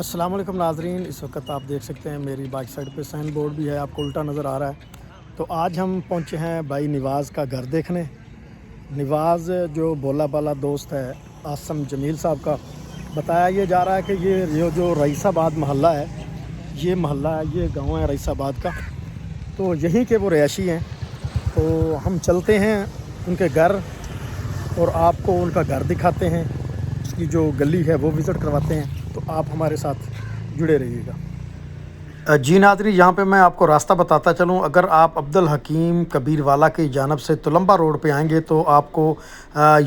अस्सलाम वालेकुम नाज़रीन, इस वक्त आप देख सकते हैं मेरी बाइक साइड पे साइन बोर्ड भी है, आपको उल्टा नज़र आ रहा है। तो आज हम पहुंचे हैं भाई निवाज़ का घर देखने। निवाज़ जो भोला भाला दोस्त है आसम जमील साहब का, बताया ये जा रहा है कि ये जो रईसाबाद मोहल्ला है, ये मोहल्ला है, ये गांव है रईसाबाद का, तो यहीं के वो रहायशी हैं। तो हम चलते हैं उनके घर और आपको उनका घर दिखाते हैं, उसकी जो गली है वो विज़िट करवाते हैं। तो आप हमारे साथ जुड़े रहिएगा। जी नाज़रीन, यहाँ पे मैं आपको रास्ता बताता चलूँ। अगर आप अब्दुल हकीम कबीर वाला की जानब से तुलंबा रोड पे आएंगे तो आपको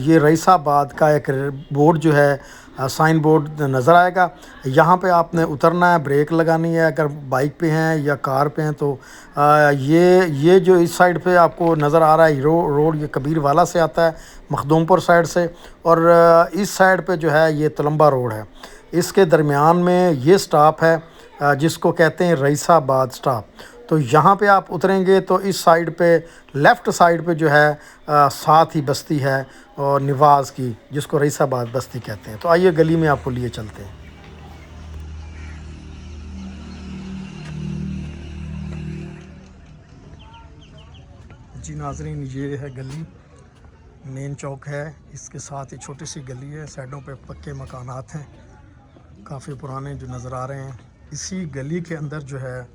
ये रईसाबाद का एक बोर्ड जो है साइन बोर्ड नज़र आएगा। यहाँ पे आपने उतरना है, ब्रेक लगानी है। अगर बाइक पे हैं या कार पे हैं तो ये जो इस साइड पे आपको नज़र आ रहा है रोड ये कबीर वाला से आता है, मखदूमपुर साइड से, और इस साइड पे जो है ये तुलंबा रोड है। इसके दरमियान में ये स्टॉप है जिसको कहते हैं रईसाबाद स्टॉप। तो यहाँ पे आप उतरेंगे तो इस साइड पे लेफ़्ट साइड पे जो है साथ ही बस्ती है और निवाज़ की, जिसको रईसाबाद बस्ती कहते हैं। तो आइए गली में आपको लिए चलते हैं। जी नाज़रीन, ये है गली, मेन चौक है, इसके साथ ही छोटी सी गली है, साइडों पे पक्के मकानात हैं काफ़ी पुराने जो नज़र आ रहे हैं। इसी गली के अंदर जो है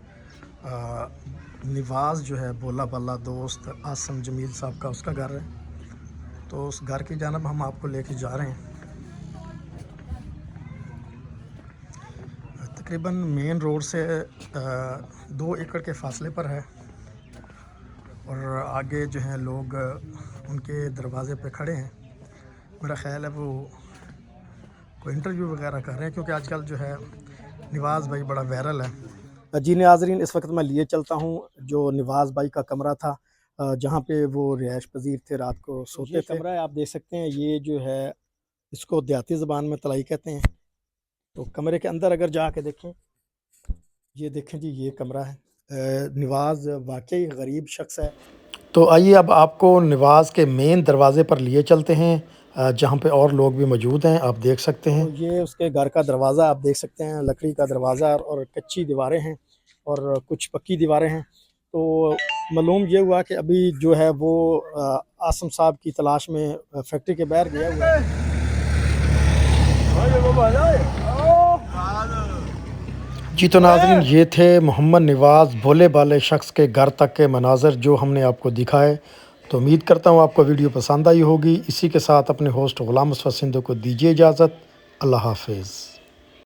निवाज़ जो है भोला भाला दोस्त आसम जमील साहब का, उसका घर है। तो उस घर की जानब हम आपको लेके जा रहे हैं। तकरीबन मेन रोड से 2 एकड़ के फासले पर है और आगे जो हैं लोग उनके दरवाज़े पे खड़े हैं। मेरा ख़्याल है वो कोई इंटरव्यू वगैरह कर रहे हैं, क्योंकि आजकल जो है निवाज़ भाई बड़ा वायरल है। जी नाज़रीन, इस वक्त मैं लिए चलता हूँ जो निवाज़ भाई का कमरा था, जहाँ पे वो रिहाइश पजीर थे, रात को सोते थे। कमरा है, आप देख सकते हैं, ये जो है इसको देहाती ज़बान में तलाई कहते हैं। तो कमरे के अंदर अगर जाके देखें, ये देखें जी, ये कमरा है। निवाज़ वाकई गरीब शख्स है। तो आइए अब आपको निवाज़ के मेन दरवाज़े पर लिए चलते हैं, जहाँ पे और लोग भी मौजूद हैं, आप देख सकते हैं। तो ये उसके घर का दरवाज़ा आप देख सकते हैं, लकड़ी का दरवाज़ा और कच्ची दीवारें हैं और कुछ पक्की दीवारें हैं। तो मालूम ये हुआ कि अभी जो है वो आसम साहब की तलाश में फैक्ट्री के बाहर गया हुआ है। जी तो नाज़रीन, ये थे मोहम्मद निवाज़ भोले भाले शख्स के घर तक के मनाज़र जो हमने आपको दिखाए। तो उम्मीद करता हूँ आपको वीडियो पसंद आई होगी। इसी के साथ अपने होस्ट ग़ुलाम मुस्तफ़ा सिंधु को दीजिए इजाज़त। अल्लाह हाफ़िज़।